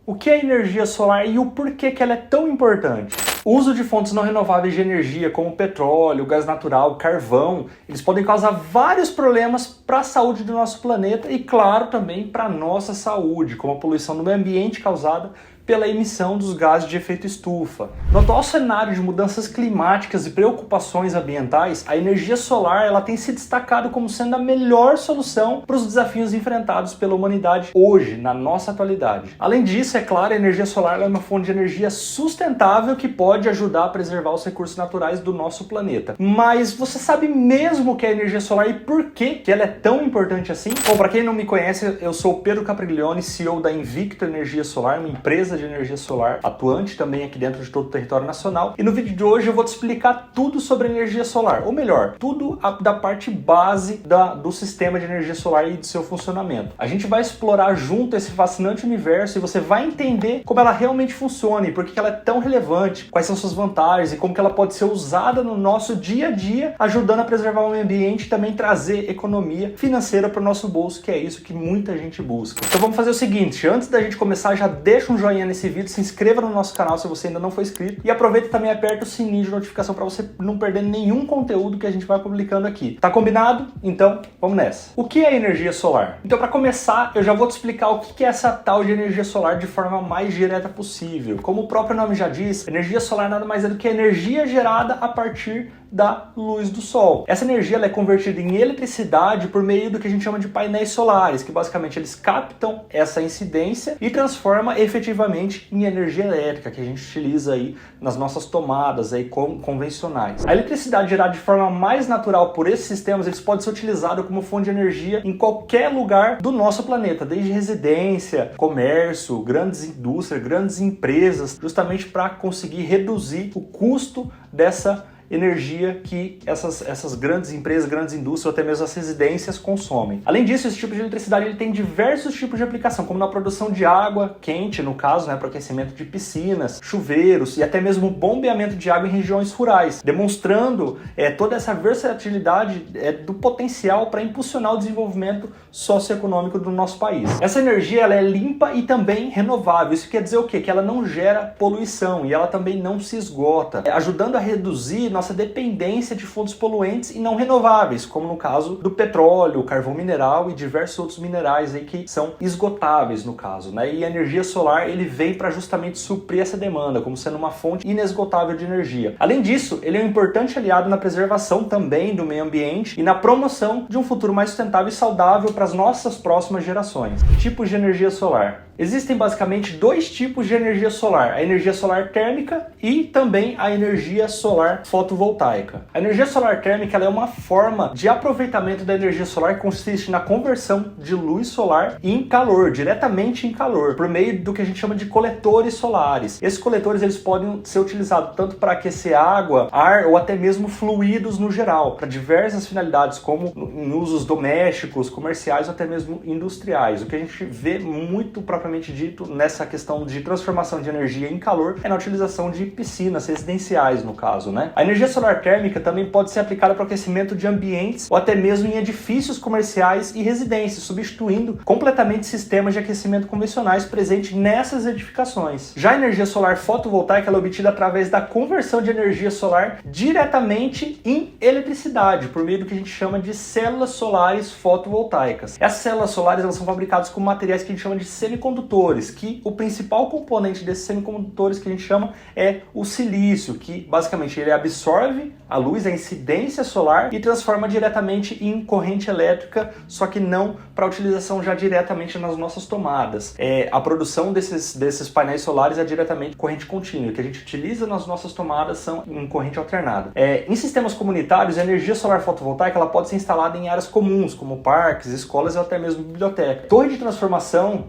O que é energia solar e o porquê que ela é tão importante? O uso de fontes não renováveis de energia, como petróleo, gás natural, carvão, eles podem causar vários problemas para a saúde do nosso planeta e, claro, também para a nossa saúde, como a poluição do meio ambiente causada pela emissão dos gases de efeito estufa. No atual cenário de mudanças climáticas e preocupações ambientais, a energia solar ela tem se destacado como sendo a melhor solução para os desafios enfrentados pela humanidade hoje, na nossa atualidade. Além disso, é claro, a energia solar é uma fonte de energia sustentável que pode ajudar a preservar os recursos naturais do nosso planeta. Mas você sabe mesmo o que é energia solar e por que ela é tão importante assim? Bom, para quem não me conhece, eu sou o Pedro Capriglione, CEO da Invicto Energia Solar, uma empresa de energia solar atuante também aqui dentro de todo o território nacional. E no vídeo de hoje eu vou te explicar tudo sobre energia solar, ou melhor, tudo da parte base do sistema de energia solar e do seu funcionamento. A gente vai explorar junto esse fascinante universo e você vai entender como ela realmente funciona e por que ela é tão relevante, quais são suas vantagens e como que ela pode ser usada no nosso dia a dia, ajudando a preservar o meio ambiente e também trazer economia financeira para o nosso bolso, que é isso que muita gente busca. Então vamos fazer o seguinte, antes da gente começar, já deixa um joinha nesse vídeo, se inscreva no nosso canal se você ainda não for inscrito e aproveita também e aperta o sininho de notificação para você não perder nenhum conteúdo que a gente vai publicando aqui. Tá combinado? Então, vamos nessa. O que é energia solar? Então, para começar, eu já vou te explicar o que é essa tal de energia solar de forma mais direta possível. Como o próprio nome já diz, energia solar nada mais é do que energia gerada a partir da luz do sol. Essa energia ela é convertida em eletricidade por meio do que a gente chama de painéis solares, que basicamente eles captam essa incidência e transforma efetivamente em energia elétrica, que a gente utiliza aí nas nossas tomadas aí convencionais. A eletricidade gerada de forma mais natural por esses sistemas, eles podem ser utilizados como fonte de energia em qualquer lugar do nosso planeta, desde residência, comércio, grandes indústrias, grandes empresas, justamente para conseguir reduzir o custo dessa energia que essas grandes empresas, grandes indústrias ou até mesmo as residências consomem. Além disso, esse tipo de eletricidade ele tem diversos tipos de aplicação, como na produção de água quente, no caso, para aquecimento de piscinas, chuveiros e até mesmo bombeamento de água em regiões rurais, demonstrando toda essa versatilidade do potencial para impulsionar o desenvolvimento socioeconômico do nosso país. Essa energia ela é limpa e também renovável. Isso quer dizer o quê? Que ela não gera poluição e ela também não se esgota, ajudando a reduzir nossa dependência de fontes poluentes e não renováveis, como no caso do petróleo, carvão mineral e diversos outros minerais aí que são esgotáveis no caso, E a energia solar ele vem para justamente suprir essa demanda, como sendo uma fonte inesgotável de energia. Além disso, ele é um importante aliado na preservação também do meio ambiente e na promoção de um futuro mais sustentável e saudável para as nossas próximas gerações. Tipos de energia solar. Existem basicamente dois tipos de energia solar, a energia solar térmica e também a energia solar fotovoltaica. A energia solar térmica ela é uma forma de aproveitamento da energia solar que consiste na conversão de luz solar em calor, diretamente em calor, por meio do que a gente chama de coletores solares. Esses coletores eles podem ser utilizados tanto para aquecer água, ar ou até mesmo fluidos no geral, para diversas finalidades, como em usos domésticos, comerciais ou até mesmo industriais. O que a gente vê muito propriamente dito nessa questão de transformação de energia em calor é na utilização de piscinas residenciais, no caso, A energia solar térmica também pode ser aplicada para o aquecimento de ambientes ou até mesmo em edifícios comerciais e residências, substituindo completamente sistemas de aquecimento convencionais presentes nessas edificações. Já a energia solar fotovoltaica ela é obtida através da conversão de energia solar diretamente em eletricidade, por meio do que a gente chama de células solares fotovoltaicas. Essas células solares elas são fabricadas com materiais que a gente chama de semicondutores, que o principal componente desses semicondutores que a gente chama é o silício, que basicamente ele absorve a luz, a incidência solar e transforma diretamente em corrente elétrica, só que não para utilização já diretamente nas nossas tomadas. A produção desses painéis solares é diretamente corrente contínua, que a gente utiliza nas nossas tomadas são em corrente alternada. Em sistemas comunitários, a energia solar fotovoltaica ela pode ser instalada em áreas comuns, como parques, escolas ou até mesmo biblioteca. Torre de transformação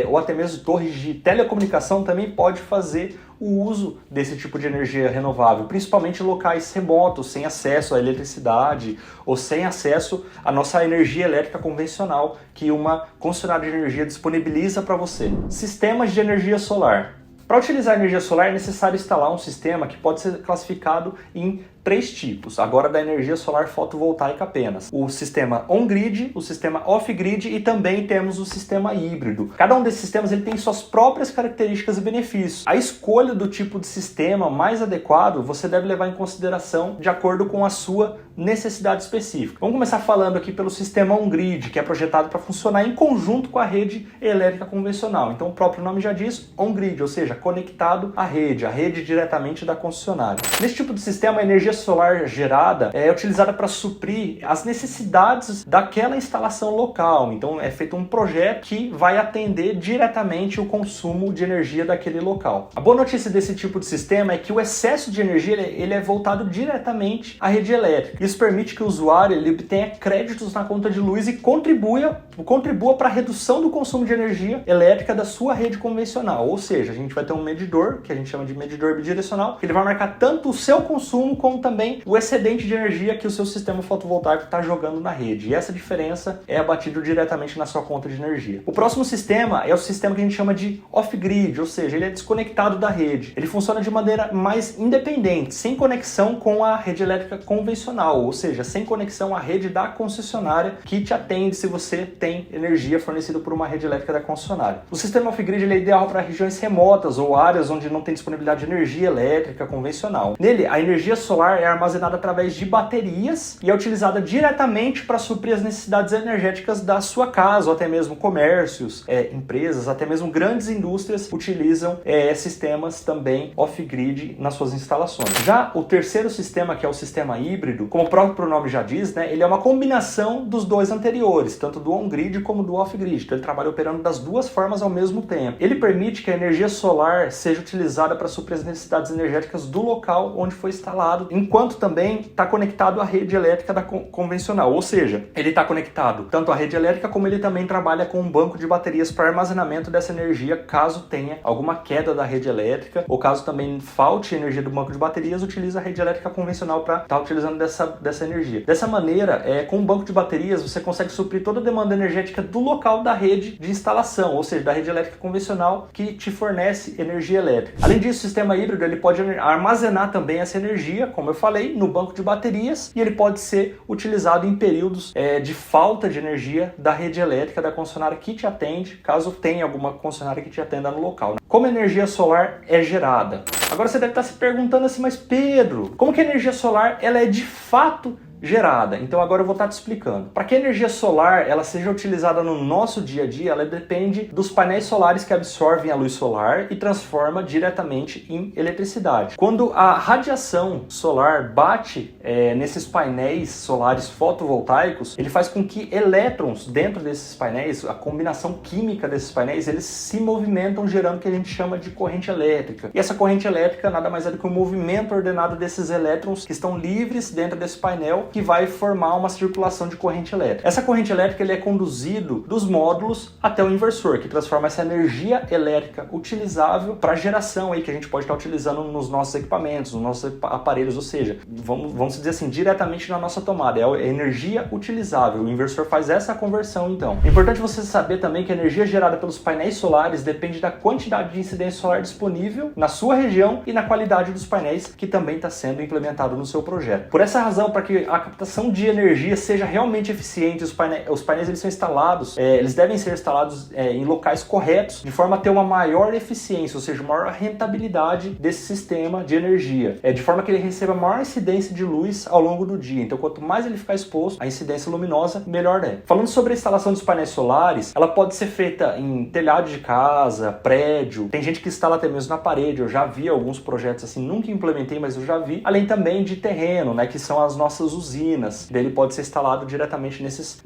ou até mesmo torres de telecomunicação também pode fazer o uso desse tipo de energia renovável, principalmente em locais remotos, sem acesso à eletricidade ou sem acesso à nossa energia elétrica convencional que uma concessionária de energia disponibiliza para você. Sistemas de energia solar. Para utilizar a energia solar é necessário instalar um sistema que pode ser classificado em três tipos, agora da energia solar fotovoltaica apenas. O sistema on-grid, o sistema off-grid e também temos o sistema híbrido. Cada um desses sistemas ele tem suas próprias características e benefícios. A escolha do tipo de sistema mais adequado você deve levar em consideração de acordo com a sua necessidade específica. Vamos começar falando aqui pelo sistema on-grid, que é projetado para funcionar em conjunto com a rede elétrica convencional. Então o próprio nome já diz on-grid, ou seja, conectado à rede diretamente da concessionária. Nesse tipo de sistema, a energia solar gerada é utilizada para suprir as necessidades daquela instalação local. Então é feito um projeto que vai atender diretamente o consumo de energia daquele local. A boa notícia desse tipo de sistema é que o excesso de energia ele é voltado diretamente à rede elétrica. Isso permite que o usuário ele obtenha créditos na conta de luz e contribua para a redução do consumo de energia elétrica da sua rede convencional. Ou seja, a gente vai ter um medidor, que a gente chama de medidor bidirecional, que ele vai marcar tanto o seu consumo como também o excedente de energia que o seu sistema fotovoltaico está jogando na rede. E essa diferença é abatido diretamente na sua conta de energia. O próximo sistema é o sistema que a gente chama de off-grid, ou seja, ele é desconectado da rede. Ele funciona de maneira mais independente, sem conexão com a rede elétrica convencional, ou seja, sem conexão à rede da concessionária que te atende se você tem energia fornecida por uma rede elétrica da concessionária. O sistema off-grid ele é ideal para regiões remotas ou áreas onde não tem disponibilidade de energia elétrica convencional. Nele, a energia solar é armazenada através de baterias e é utilizada diretamente para suprir as necessidades energéticas da sua casa, ou até mesmo comércios, empresas, até mesmo grandes indústrias utilizam sistemas também off-grid nas suas instalações. Já o terceiro sistema, que é o sistema híbrido, como o próprio nome já diz, né, ele é uma combinação dos dois anteriores, tanto do on-grid como do off-grid. Então ele trabalha operando das duas formas ao mesmo tempo. Ele permite que a energia solar seja utilizada para suprir as necessidades energéticas do local onde foi instalado, enquanto também está conectado à rede elétrica da convencional. Ou seja, ele está conectado tanto à rede elétrica como ele também trabalha com um banco de baterias para armazenamento dessa energia caso tenha alguma queda da rede elétrica ou caso também falte energia do banco de baterias, utiliza a rede elétrica convencional para estar utilizando dessa energia. Dessa maneira, com o banco de baterias você consegue suprir toda a demanda energética do local da rede de instalação, ou seja, da rede elétrica convencional que te fornece energia elétrica. Além disso, o sistema híbrido ele pode armazenar também essa energia, como eu falei, no banco de baterias, e ele pode ser utilizado em períodos de falta de energia da rede elétrica da concessionária que te atende, caso tenha alguma concessionária que te atenda no local, né? Como a energia solar é gerada? Agora você deve estar se perguntando assim, mas Pedro, como que a energia solar ela é de fato gerada? Então agora eu vou estar te explicando. Para que a energia solar ela seja utilizada no nosso dia a dia, ela depende dos painéis solares que absorvem a luz solar e transforma diretamente em eletricidade. Quando a radiação solar bate nesses painéis solares fotovoltaicos, ele faz com que elétrons dentro desses painéis, a combinação química desses painéis, eles se movimentam gerando o que a gente chama de corrente elétrica. E essa corrente elétrica nada mais é do que um movimento ordenado desses elétrons que estão livres dentro desse painel, que vai formar uma circulação de corrente elétrica. Essa corrente elétrica ele é conduzido dos módulos até o inversor, que transforma essa energia elétrica utilizável para geração aí que a gente pode estar utilizando nos nossos equipamentos, nos nossos aparelhos, ou seja, vamos dizer assim, diretamente na nossa tomada. É energia utilizável. O inversor faz essa conversão, então. É importante você saber também que a energia gerada pelos painéis solares depende da quantidade de incidência solar disponível na sua região e na qualidade dos painéis que também está sendo implementado no seu projeto. Por essa razão, para que a captação de energia seja realmente eficiente, os painéis eles são instalados, eles devem ser instalados em locais corretos, de forma a ter uma maior eficiência, ou seja, maior rentabilidade desse sistema de energia, de forma que ele receba maior incidência de luz ao longo do dia. Então, quanto mais ele ficar exposto à incidência luminosa, melhor é. Falando sobre a instalação dos painéis solares, ela pode ser feita em telhado de casa, prédio, tem gente que instala até mesmo na parede. Eu já vi alguns projetos assim, nunca implementei, mas eu já vi, além também de terreno, né, que são as nossas usinas. Daí ele pode ser instalado diretamente nesses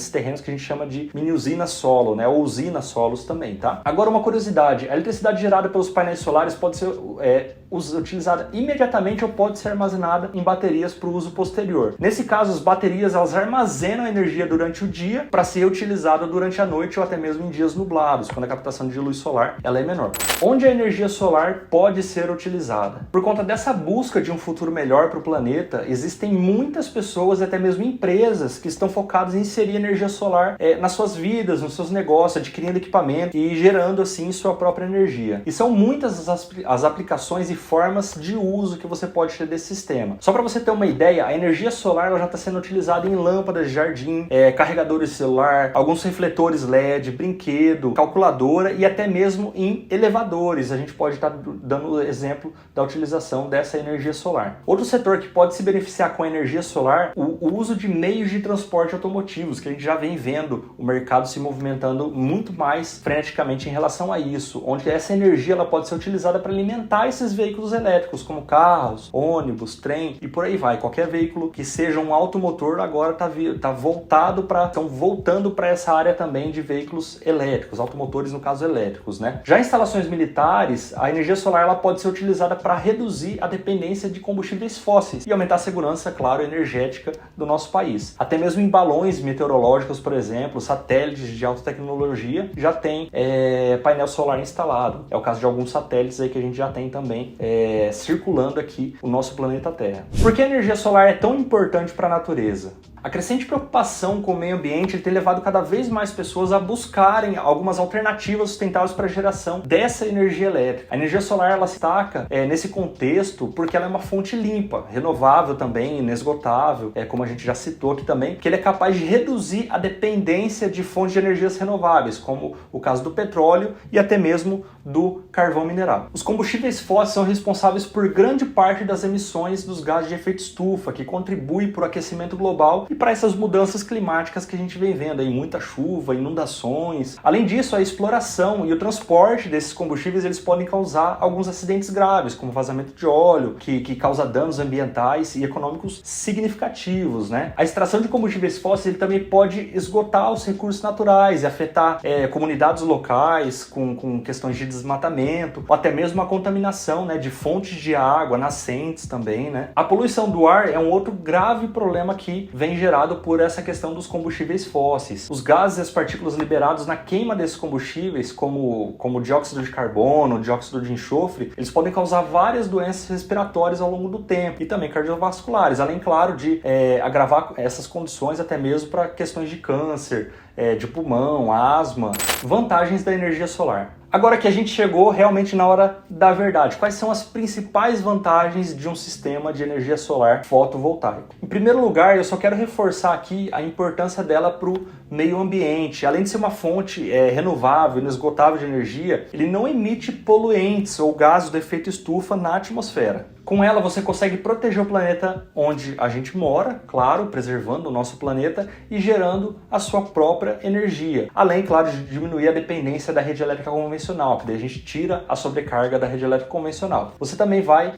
terrenos que a gente chama de mini usina solo, né, ou usina solos também, tá? Agora uma curiosidade, a eletricidade gerada pelos painéis solares pode ser utilizada imediatamente ou pode ser armazenada em baterias para o uso posterior. Nesse caso, as baterias elas armazenam energia durante o dia para ser utilizada durante a noite ou até mesmo em dias nublados, quando a captação de luz solar ela é menor. Onde a energia solar pode ser utilizada? Por conta dessa busca de um futuro melhor para o planeta, existem muitas pessoas e até mesmo empresas que estão focadas em inserir energia solar nas suas vidas, nos seus negócios, adquirindo equipamento e gerando assim sua própria energia. E são muitas as aplicações e formas de uso que você pode ter desse sistema. Só para você ter uma ideia, a energia solar ela já está sendo utilizada em lâmpadas de jardim, carregadores de celular, alguns refletores LED, brinquedo, calculadora e até mesmo em elevadores. A gente pode estar dando o exemplo da utilização dessa energia solar. Outro setor que pode se beneficiar com a energia solar, o uso de meios de transporte automotivos, que a gente já vem vendo o mercado se movimentando muito mais freneticamente em relação a isso, onde essa energia ela pode ser utilizada para alimentar esses veículos elétricos, como carros, ônibus, trem e por aí vai. Qualquer veículo que seja um automotor agora estão voltando para essa área também de veículos elétricos, automotores no caso elétricos, né? Já em instalações militares, a energia solar ela pode ser utilizada para reduzir a dependência de combustíveis fósseis e aumentar a segurança, claro, energética do nosso país. Até mesmo em balões meteorológicos, por exemplo, satélites de alta tecnologia já tem painel solar instalado. É o caso de alguns satélites aí que a gente já tem também circulando aqui o nosso planeta Terra. Por que a energia solar é tão importante para a natureza? A crescente preocupação com o meio ambiente tem levado cada vez mais pessoas a buscarem algumas alternativas sustentáveis para a geração dessa energia elétrica. A energia solar ela se destaca nesse contexto porque ela é uma fonte limpa, renovável também, inesgotável, como a gente já citou aqui também, que ele é capaz de reduzir a dependência de fontes de energias renováveis, como o caso do petróleo e até mesmo do carvão mineral. Os combustíveis fósseis são responsáveis por grande parte das emissões dos gases de efeito estufa, que contribuem para o aquecimento global e para essas mudanças climáticas que a gente vem vendo aí, muita chuva, inundações. Além disso, a exploração e o transporte desses combustíveis eles podem causar alguns acidentes graves, como vazamento de óleo, que causa danos ambientais e econômicos significativos, né? A extração de combustíveis fósseis ele também pode esgotar os recursos naturais e afetar comunidades locais com questões de desmatamento, ou até mesmo a contaminação, né, de fontes de água, nascentes também, né? A poluição do ar é um outro grave problema que vem gerado por essa questão dos combustíveis fósseis. Os gases e as partículas liberados na queima desses combustíveis, como dióxido de carbono, dióxido de enxofre, eles podem causar várias doenças respiratórias ao longo do tempo e também cardiovasculares, além, claro, de agravar essas condições até mesmo para questões de câncer, de pulmão, asma. Vantagens da energia solar. Agora que a gente chegou realmente na hora da verdade, quais são as principais vantagens de um sistema de energia solar fotovoltaico? Em primeiro lugar, eu só quero reforçar aqui a importância dela para o meio ambiente. Além de ser uma fonte renovável, inesgotável de energia, ele não emite poluentes ou gases do efeito estufa na atmosfera. Com ela você consegue proteger o planeta onde a gente mora, claro, preservando o nosso planeta e gerando a sua própria energia. Além, claro, de diminuir a dependência da rede elétrica convencional, que daí a gente tira a sobrecarga da rede elétrica convencional. Você também vai,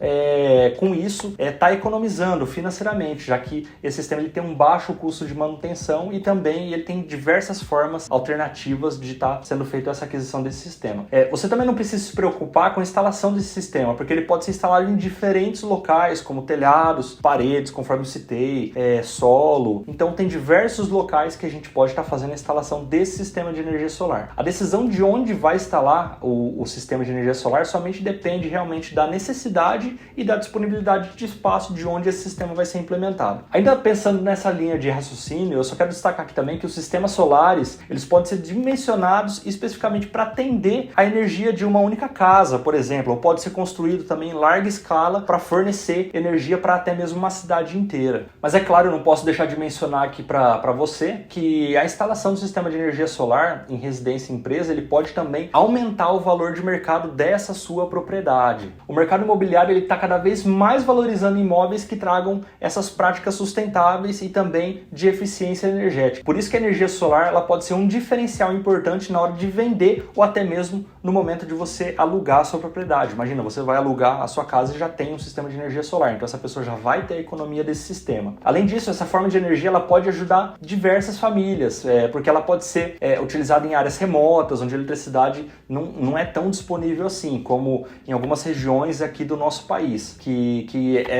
com isso, tá economizando financeiramente, já que esse sistema ele tem um baixo custo de manutenção e também ele tem diversas formas alternativas de estar sendo feita essa aquisição desse sistema. Você também não precisa se preocupar com a instalação desse sistema, porque ele pode ser instalado em diferentes locais, como telhados, paredes, conforme eu citei, solo. Então tem diversos locais que a gente pode estar fazendo a instalação desse sistema de energia solar. A decisão de onde vai instalar o sistema de energia solar somente depende realmente da necessidade e da disponibilidade de espaço de onde esse sistema vai ser implementado. Ainda pensando nessa linha de raciocínio, eu só quero destacar aqui também que os sistemas solares, eles podem ser dimensionados especificamente para atender a energia de uma única casa, por exemplo, ou pode ser construído também em larga escala para fornecer energia para até mesmo uma cidade inteira. Mas é claro, eu não posso deixar de mencionar aqui para você que a instalação do sistema de energia solar em residência e empresa, ele pode também aumentar o valor de mercado dessa sua propriedade. O mercado imobiliário está cada vez mais valorizando imóveis que tragam essas práticas sustentáveis e também de eficiência energética. Por isso que a energia solar ela pode ser um diferencial importante na hora de vender ou até mesmo no momento de você alugar a sua propriedade. Imagina, você vai alugar a sua casa e já tem um sistema de energia solar, então essa pessoa já vai ter a economia desse sistema. Além disso, essa forma de energia ela pode ajudar diversas famílias, porque ela pode ser utilizada em áreas remotas, onde a eletricidade não é tão disponível assim, como em algumas regiões aqui do nosso país,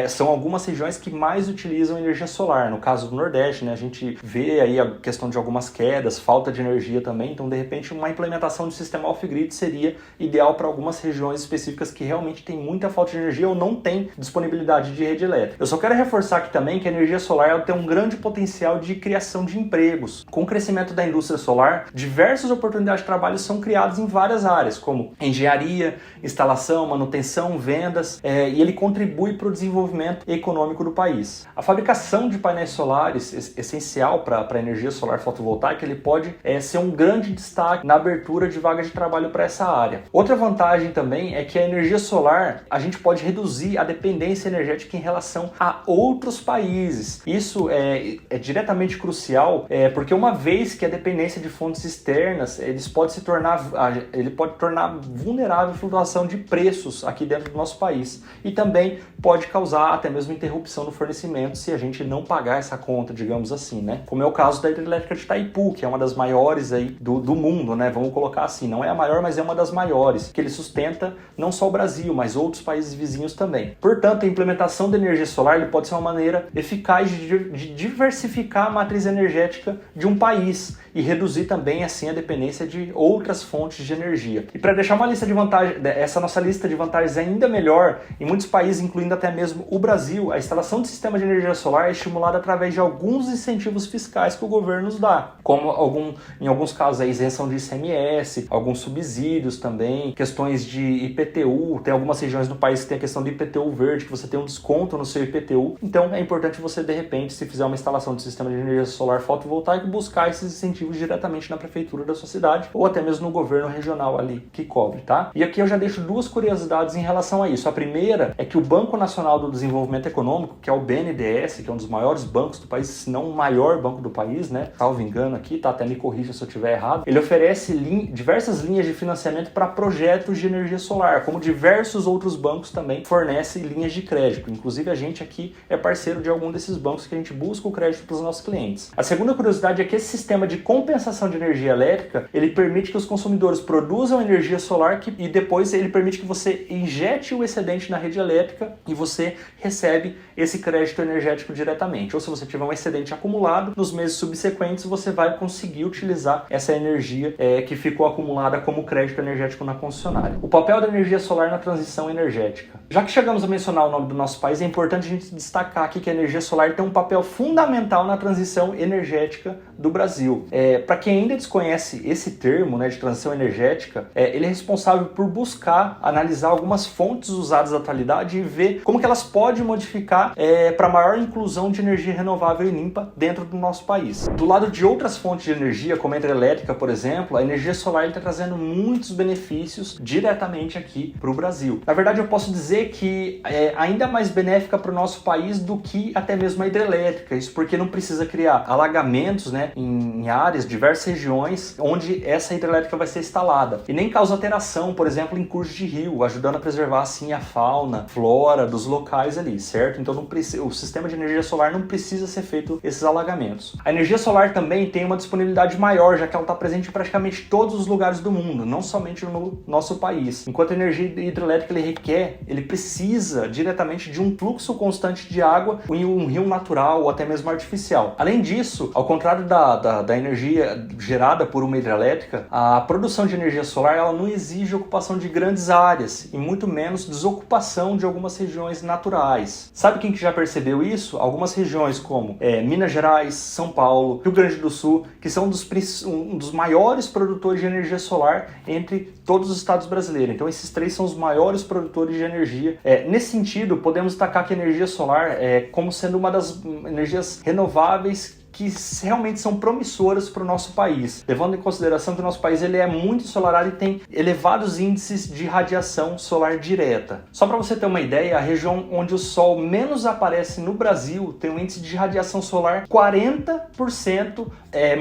são algumas regiões que mais utilizam energia solar. No caso do Nordeste, né, a gente vê aí a questão de algumas quedas, falta de energia também, então de repente uma implementação de sistema off-grid seria ideal para algumas regiões específicas que realmente tem muita falta de energia ou não tem disponibilidade de rede elétrica. Eu só quero reforçar aqui também que a energia solar ela tem um grande potencial de criação de empregos. Com o crescimento da indústria solar, diversas oportunidades de trabalho são criadas em várias áreas, como engenharia, instalação, manutenção, vendas, e ele contribui para o desenvolvimento econômico do país. A fabricação de painéis solares, essencial para a energia solar fotovoltaica, ele pode ser um grande destaque na abertura de vagas de trabalho para essa área. Outra vantagem também é que a energia solar, a gente pode reduzir a dependência energética em relação a outros países. Isso é diretamente crucial, porque uma vez que a dependência de fontes externas, ele pode tornar vulnerável à flutuação de preços aqui dentro do nosso país e também pode causar até mesmo interrupção do fornecimento se a gente não pagar essa conta, digamos assim, né? Como é o caso da hidrelétrica de Itaipu, que é uma das maiores aí do mundo, né? Vamos colocar assim, não é a maior, mas é uma das maiores, que ele sustenta não só o Brasil, mas outros países vizinhos também. Portanto, a implementação da energia solar ele pode ser uma maneira eficaz de diversificar a matriz energética de um país e reduzir também assim a dependência de outras fontes de energia. E para deixar uma lista de vantagens, essa nossa lista de vantagens ainda melhor, em muitos países, incluindo até mesmo o Brasil, a instalação de sistema de energia solar é estimulada através de alguns incentivos fiscais que o governo nos dá, como em alguns casos a isenção de ICMS, alguns subsídios também, questões de IPTU, tem algumas regiões do país que tem a questão do IPTU verde, que você tem um desconto no seu IPTU, então é importante você, de repente, se fizer uma instalação de sistema de energia solar fotovoltaico, buscar esses incentivos diretamente na prefeitura da sua cidade, ou até mesmo no governo regional ali que cobre, tá? E aqui eu já deixo duas curiosidades em relação a isso. A primeira é que o Banco Nacional do Desenvolvimento Econômico, que é o BNDES, que é um dos maiores bancos do país, se não o maior banco do país, né? Salvo engano aqui, tá? Até me corrija se eu estiver errado. Ele oferece diversas linhas de financiamento para projetos de energia solar, como diversos outros bancos também fornecem linhas de crédito. Inclusive a gente aqui é parceiro de algum desses bancos que a gente busca o crédito para os nossos clientes. A segunda curiosidade é que esse sistema de compensação de energia elétrica, ele permite que os consumidores produzam energia solar e depois ele permite que você injete o excedente na rede elétrica e você recebe esse crédito energético diretamente. Ou se você tiver um excedente acumulado, nos meses subsequentes você vai conseguir utilizar essa energia que ficou acumulada como crédito energético na concessionária. O papel da energia solar na transição energética. Já que chegamos a mencionar o nome do nosso país, é importante a gente destacar aqui que a energia solar tem um papel fundamental na transição energética do Brasil. Para quem ainda desconhece esse termo, né, de transição energética, ele é responsável por buscar, analisar algumas fontes usadas na atualidade e ver como que elas podem modificar para maior inclusão de energia renovável e limpa dentro do nosso país. Do lado de outras fontes de energia, como a hidrelétrica, por exemplo, a energia solar está trazendo muitos benefícios diretamente aqui para o Brasil. Na verdade, eu posso dizer que é ainda mais benéfica para o nosso país do que até mesmo a hidrelétrica. Isso porque não precisa criar alagamentos, né, em áreas, diversas regiões, onde essa hidrelétrica vai ser instalada. E nem causa alteração, por exemplo, em cursos de rio, ajudando a preservar assim a fauna, flora dos locais ali, certo? Então o sistema de energia solar não precisa ser feito esses alagamentos. A energia solar também tem uma disponibilidade maior, já que ela está presente em praticamente todos os lugares do mundo, não somente no nosso país. Enquanto a energia hidrelétrica ele precisa diretamente de um fluxo constante de água em um rio natural ou até mesmo artificial. Além disso, ao contrário da energia gerada por uma hidrelétrica, a produção de energia solar ela não exige ocupação de grandes áreas e muito menos desocupação de algumas regiões naturais. Sabe quem que já percebeu isso? Algumas regiões como Minas Gerais, São Paulo, Rio Grande do Sul, que são um dos maiores produtores de energia solar entre todos os estados brasileiros. Então esses três são os maiores produtores de energia. Nesse sentido, podemos destacar que a energia solar como sendo uma das energias renováveis que realmente são promissoras para o nosso país, levando em consideração que o nosso país ele é muito ensolarado e tem elevados índices de radiação solar direta. Só para você ter uma ideia, a região onde o sol menos aparece no Brasil tem um índice de radiação solar 40%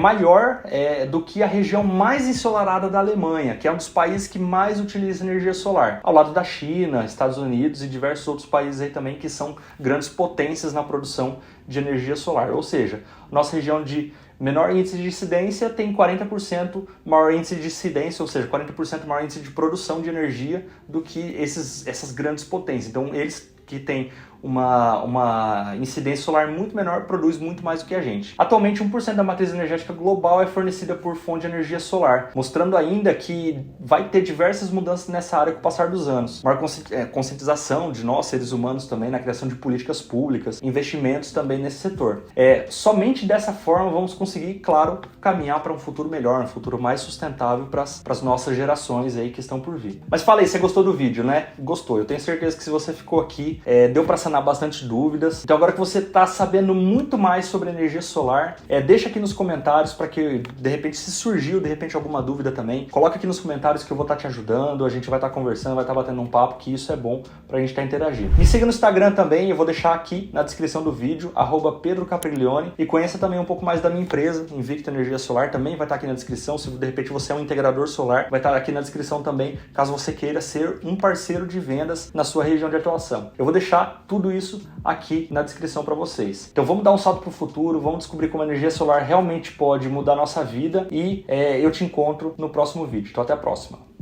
maior do que a região mais ensolarada da Alemanha, que é um dos países que mais utiliza energia solar, ao lado da China, Estados Unidos e diversos outros países aí também que são grandes potências na produção de energia solar. Ou seja, nossa região de menor índice de incidência tem 40% maior índice de incidência, ou seja, 40% maior índice de produção de energia do que essas grandes potências. Então, eles que têm uma incidência solar muito menor, produz muito mais do que a gente. Atualmente, 1% da matriz energética global é fornecida por fonte de energia solar, mostrando ainda que vai ter diversas mudanças nessa área com o passar dos anos. Maior conscientização de nós, seres humanos, também na criação de políticas públicas, investimentos também nesse setor. Somente dessa forma vamos conseguir, claro, caminhar para um futuro melhor, um futuro mais sustentável para as nossas gerações aí que estão por vir. Mas fala aí, você gostou do vídeo, né? Gostou. Eu tenho certeza que se você ficou aqui, deu para sanar bastante dúvidas. Então agora que você está sabendo muito mais sobre energia solar, deixa aqui nos comentários para que, de repente, se surgiu, de repente, alguma dúvida também, coloca aqui nos comentários que eu vou estar te ajudando, a gente vai estar conversando, vai estar batendo um papo, que isso é bom para a gente estar interagindo. Me siga no Instagram também, eu vou deixar aqui na descrição do vídeo, @PedroCapriglione, e conheça também um pouco mais da minha empresa, Invicta Energia Solar, também vai estar aqui na descrição. Se de repente você é um integrador solar, vai estar aqui na descrição também, caso você queira ser um parceiro de vendas na sua região de atuação. Eu vou deixar tudo isso aqui na descrição para vocês. Então vamos dar um salto para o futuro, vamos descobrir como a energia solar realmente pode mudar a nossa vida e eu te encontro no próximo vídeo. Então até a próxima.